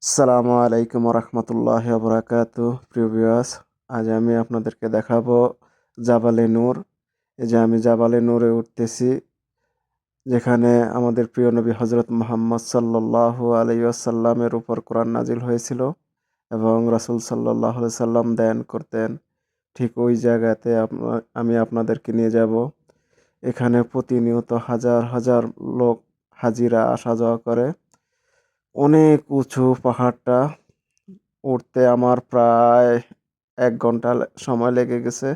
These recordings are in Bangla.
আসসালামু আলাইকুম রহমতুল্লাহ বরাকাতু। প্রিয় ভিউয়ার্স, আজ আমি আপনাদেরকে দেখাবো জাবালে নূর। এই যে আমি জাবালে নূরে উঠতেছি, যেখানে আমাদের প্রিয় নবী হজরত মুহাম্মদ সাল্লাল্লাহু আলাইহি ওয়াসাল্লামের উপর কোরআন নাজিল হয়েছিল এবং রাসূল সাল্লাল্লাহু আলাইহি সাল্লাম ধ্যান করতেন। ঠিক ওই জায়গাতে আমি আপনাদেরকে নিয়ে যাব। এখানে প্রতিনিয়ত হাজার হাজার লোক হাজিরা আসা যাওয়া করে। অনেক উঁচু পাহাড়টা, উঠতে আমার প্রায় ১ ঘন্টা সময় লেগে গেছে।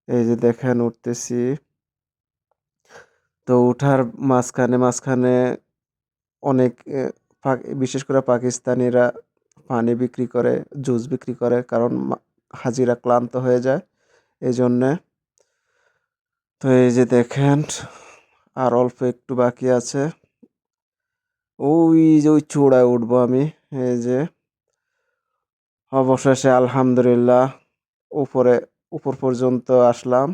এই যে দেখেন উঠতেছি। তো উঠার মাঝখানে অনেক বিশেষ করে পাকিস্তানিরা পানি বিক্রি করে, জুস বিক্রি করে। কারণ হাজিরা ক্লান্ত হয়ে যায় এজন্যে। তো এই যে দেখেন আর অল্প একটু বাকি আছে। ওই যে ওই চূড়ায় উঠবো আমি। এই যে অবশেষে আলহামদুলিল্লাহ উপরে উপর পর্যন্ত আসলাম।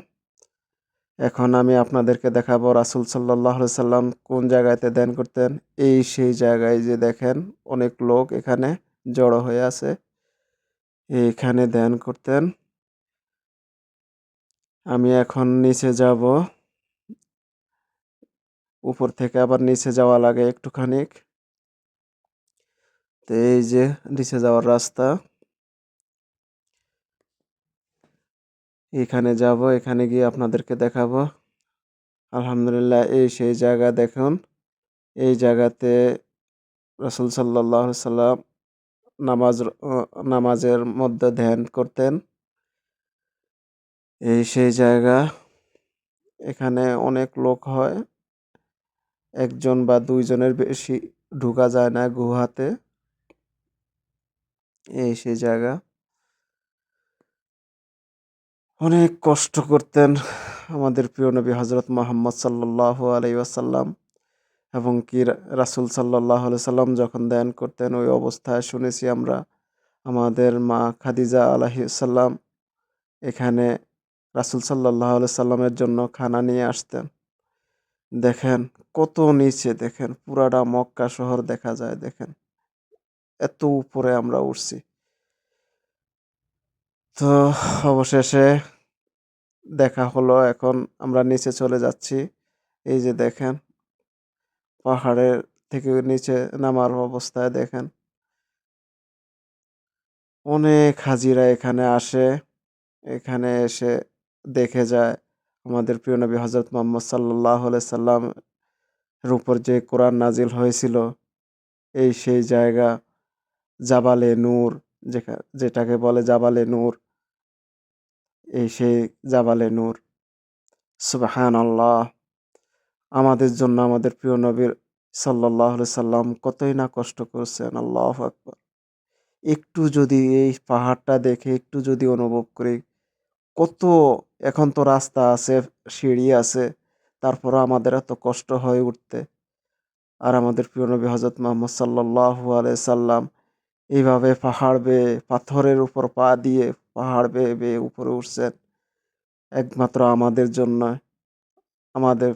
এখন আমি আপনাদেরকে দেখাবো রাসূল সাল্লাল্লাহু আলাইহি সাল্লাম কোন জায়গাতে ধ্যান করতেন। এই সেই জায়গায় যে দেখেন অনেক লোক এখানে জড়ো হয়ে আছে। এইখানে ধ্যান করতেন। আমি এখন নিচে যাব। উপর থেকে আবার নিচে যাওয়া লাগে একটুখানিক। তো এই যে নিচে যাওয়ার রাস্তা। এখানে যাব, এখানে গিয়ে আপনাদেরকে দেখাবো। আলহামদুলিল্লাহ এই সেই জায়গা দেখুন। এই জায়গাতে রাসূল সাল্লাল্লাহু আলাইহি সাল্লাম নামাজের মধ্যে ধ্যান করতেন। এই সেই জায়গা। এখানে অনেক লোক হয়। ১ জন বা ২ জনের বেশি ঢোকা যায় না গুহাতে। এই সেই জায়গা। অনেক কষ্ট করতেন আমাদের প্রিয় নবী হযরত মুহাম্মদ সাল্লাল্লাহু আলাইহি ওয়াসাল্লাম, এবং কি রাসূল সাল্লাল্লাহু আলাইহি সাল্লাম যখন ধ্যান করতেন ওই অবস্থায় শুনেছি আমরা, আমাদের মা খাদিজা আলাইহিস সালাম এখানে রাসূল সাল্লাল্লাহু আলাইহি সাল্লামের জন্য খানা নিয়ে আসতেন। দেখেন কত নিচে, দেখেন পুরাটা মক্কা শহর দেখা যায় দেখেন। এত উপরে আমরা উঠছি। তো অবশেষে দেখা হলো, এখন আমরা নিচে চলে যাচ্ছি। এই যে দেখেন পাহাড়ের থেকে নিচে নামার অবস্থায় দেখেন অনেক হাজিরা এখানে আসে। এখানে এসে দেখে যায় আমাদের প্রিয় নবী হযরত মুহাম্মদ সাল্লাল্লাহু আলাইহি সাল্লামের উপর যে কোরআন নাজিল হয়েছিল। এই সেই জায়গা জাবালে নূর, যেটাকে বলে জাবালে নূর। এই সেই জাবালে নূর। সুবহানাল্লাহ! আমাদের জন্য আমাদের প্রিয় নবীর সাল্লাল্লাহু আলাইহি সাল্লাম কতই না কষ্ট করছেন। আল্লাহু আকবার! একটু যদি এই পাহাড়টা দেখে একটু যদি অনুভব করি, কত, এখন তো রাস্তা আছে, সিঁড়ি আছে, তারপরও আমাদের এত কষ্ট হয় উঠতে। আর আমাদের প্রিয় নবী হযরত মুহাম্মদ সাল্লাল্লাহু আলাইহি সাল্লাম এইভাবে পাহাড় বেয়ে, পাথরের উপর পা দিয়ে পাহাড় বেয়ে বেয়ে উপরে উঠছেন একমাত্র আমাদের জন্য, আমাদের